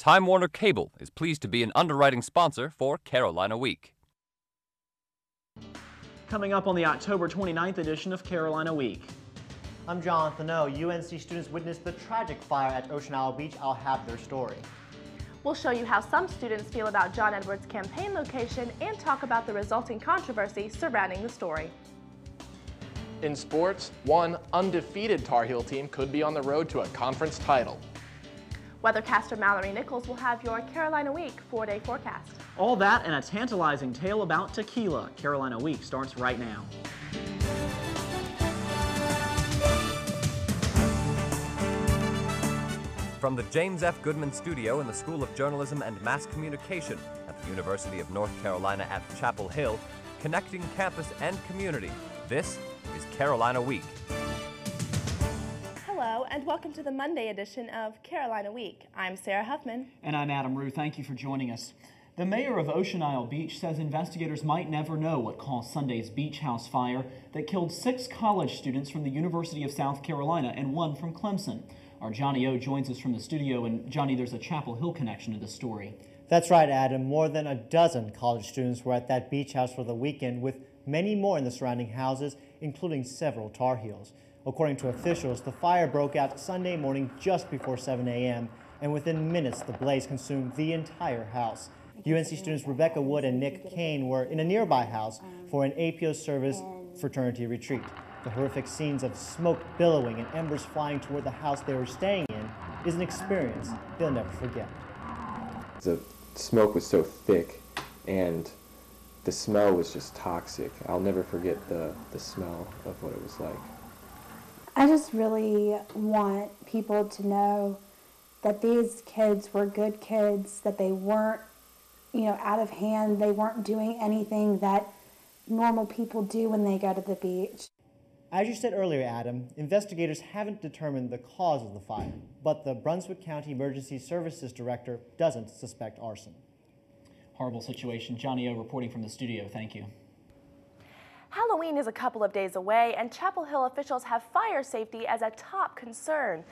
Time Warner Cable is pleased to be an underwriting sponsor for Carolina Week. Coming up on the October 29th edition of Carolina Week. I'm Jonathan O. UNC students witnessed the tragic fire at Ocean Isle Beach. I'll have their story. We'll show you how some students feel about John Edwards' campaign location and talk about the resulting controversy surrounding the story. In sports, one undefeated Tar Heel team could be on the road to a conference title. Weathercaster Mallory Nichols will have your Carolina Week 4-day forecast. All that and a tantalizing tale about tequila. Carolina Week starts right now. From the James F. Goodman Studio in the School of Journalism and Mass Communication at the University of North Carolina at Chapel Hill, connecting campus and community, this is Carolina Week. Hello, and welcome to the Monday edition of Carolina Week. I'm Sarah Huffman. And I'm Adam Rue. Thank you for joining us. The mayor of Ocean Isle Beach says investigators might never know what caused Sunday's beach house fire that killed 6 college students from the University of South Carolina and 1 from Clemson. Our Johnny O joins us from the studio, and Johnny, there's a Chapel Hill connection to this story. That's right, Adam. More than a dozen college students were at that beach house for the weekend, with many more in the surrounding houses, including several Tar Heels. According to officials, the fire broke out Sunday morning just before 7 a.m., and within minutes the blaze consumed the entire house. UNC students Rebecca Wood and Nick Kane were in a nearby house for an APO service fraternity retreat. The horrific scenes of smoke billowing and embers flying toward the house they were staying in is an experience they'll never forget. The smoke was so thick and the smell was just toxic. I'll never forget the smell of what it was like. I just really want people to know that these kids were good kids, that they weren't, out of hand. They weren't doing anything that normal people do when they go to the beach. As you said earlier, Adam, investigators haven't determined the cause of the fire, but the Brunswick County Emergency Services Director doesn't suspect arson. Horrible situation. Johnny O reporting from the studio. Thank you. Halloween is a couple of days away, and Chapel Hill officials have fire safety as a top concern.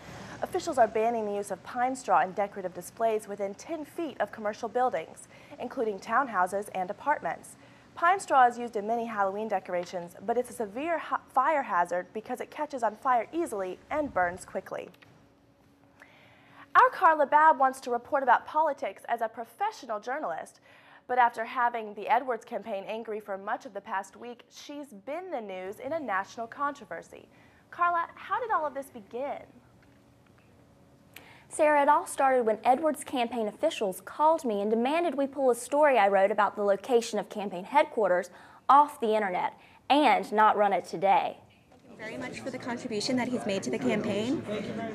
Officials are banning the use of pine straw in decorative displays within 10 feet of commercial buildings, including townhouses and apartments. Pine straw is used in many Halloween decorations, but it's a severe fire hazard because it catches on fire easily and burns quickly. Our Carla Babb wants to report about politics as a professional journalist, but after having the Edwards campaign angry for much of the past week, she's been the news in a national controversy. Carla, how did all of this begin? Sarah, it all started when Edwards' campaign officials called me and demanded we pull a story I wrote about the location of campaign headquarters off the internet and not run it today. Thank you very much for the contribution that he's made to the campaign.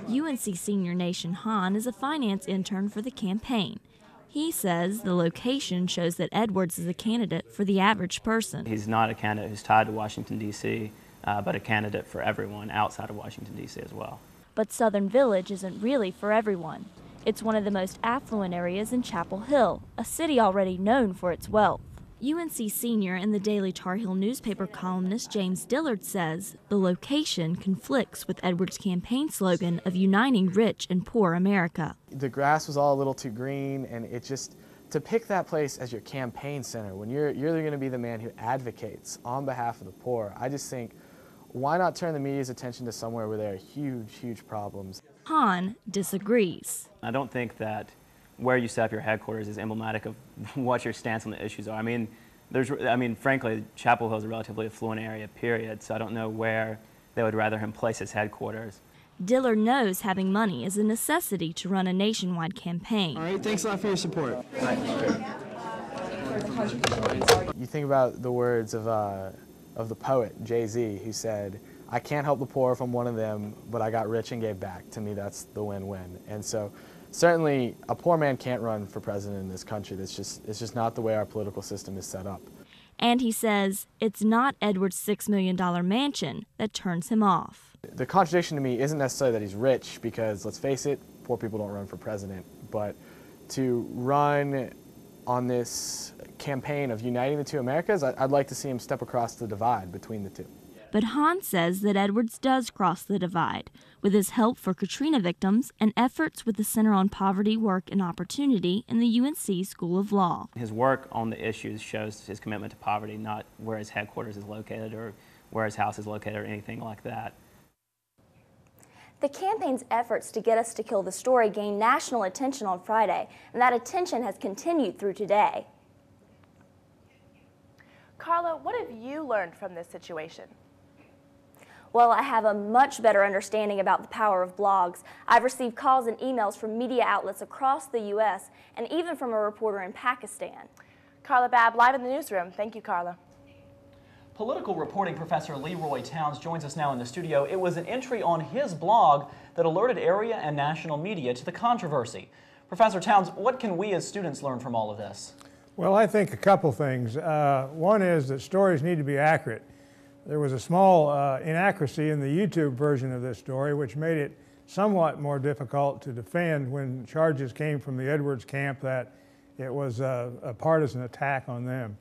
UNC senior Nation Hahn is a finance intern for the campaign. He says the location shows that Edwards is a candidate for the average person. He's not a candidate who's tied to Washington, D.C., but a candidate for everyone outside of Washington, D.C. as well. But Southern Village isn't really for everyone. It's one of the most affluent areas in Chapel Hill, a city already known for its wealth. UNC senior and the Daily Tar Heel newspaper columnist James Dillard says the location conflicts with Edwards' campaign slogan of uniting rich and poor America. The grass was all a little too green, and it just, to pick that place as your campaign center, when you're going to be the man who advocates on behalf of the poor, I just think, why not turn the media's attention to somewhere where there are huge problems? Hahn disagrees. I don't think that where you set up your headquarters is emblematic of what your stance on the issues are. Frankly, Chapel Hill is a relatively affluent area, period, so I don't know where they would rather him place his headquarters. Dillard knows having money is a necessity to run a nationwide campaign. All right, thanks a lot for your support. You think about the words of the poet, Jay-Z, who said, "I can't help the poor if I'm one of them, but I got rich and gave back." To me, that's the win-win. And so certainly a poor man can't run for president in this country. It's just not the way our political system is set up. And he says it's not Edwards' $6 million mansion that turns him off. The contradiction to me isn't necessarily that he's rich, because let's face it, poor people don't run for president, but to run on this campaign of uniting the two Americas, I'd like to see him step across the divide between the two. But Hans says that Edwards does cross the divide, with his help for Katrina victims and efforts with the Center on Poverty, Work, and Opportunity in the UNC School of Law. His work on the issues shows his commitment to poverty, not where his headquarters is located or where his house is located or anything like that. The campaign's efforts to get us to kill the story gained national attention on Friday, and that attention has continued through today. Carla, what have you learned from this situation? Well, I have a much better understanding about the power of blogs. I've received calls and emails from media outlets across the U.S. and even from a reporter in Pakistan. Carla Babb, live in the newsroom. Thank you, Carla. Political reporting professor Leroy Towns joins us now in the studio. It was an entry on his blog that alerted area and national media to the controversy. Professor Towns, what can we as students learn from all of this? Well, I think a couple things. One is that stories need to be accurate. There was a small inaccuracy in the YouTube version of this story, which made it somewhat more difficult to defend when charges came from the Edwards camp that it was a partisan attack on them.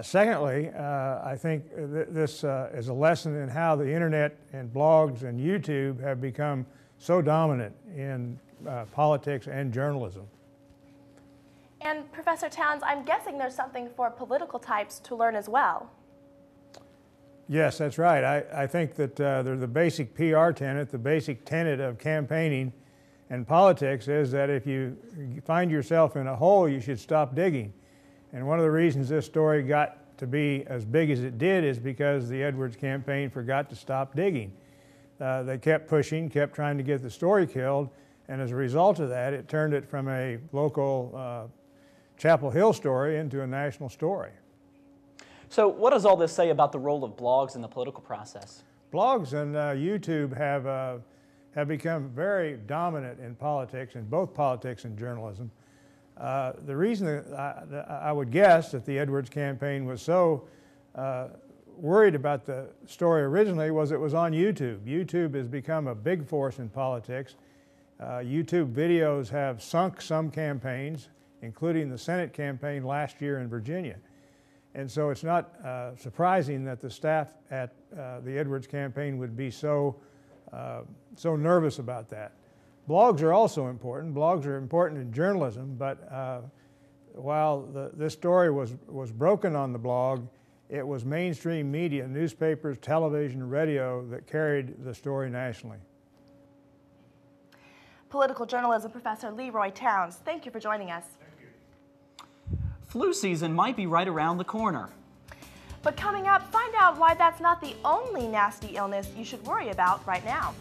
Secondly, I think this is a lesson in how the internet and blogs and YouTube have become so dominant in politics and journalism. And Professor Towns, I'm guessing there's something for political types to learn as well. Yes, that's right. I think that the basic PR tenet, the basic tenet of campaigning and politics is that if you find yourself in a hole, you should stop digging. And one of the reasons this story got to be as big as it did is because the Edwards campaign forgot to stop digging. They kept pushing, kept trying to get the story killed, and as a result of that, it turned it from a local Chapel Hill story into a national story. So what does all this say about the role of blogs in the political process? Blogs and YouTube have become very dominant in politics, in both politics and journalism. The reason that I would guess that the Edwards campaign was so worried about the story originally was it was on YouTube. YouTube has become a big force in politics. YouTube videos have sunk some campaigns, including the Senate campaign last year in Virginia. And so it's not surprising that the staff at the Edwards campaign would be so nervous about that. Blogs are also important. Blogs are important in journalism, but while this story was broken on the blog, it was mainstream media, newspapers, television, radio that carried the story nationally. Political journalism professor Leroy Towns, thank you for joining us. Flu season might be right around the corner. But coming up, find out why that's not the only nasty illness you should worry about right now.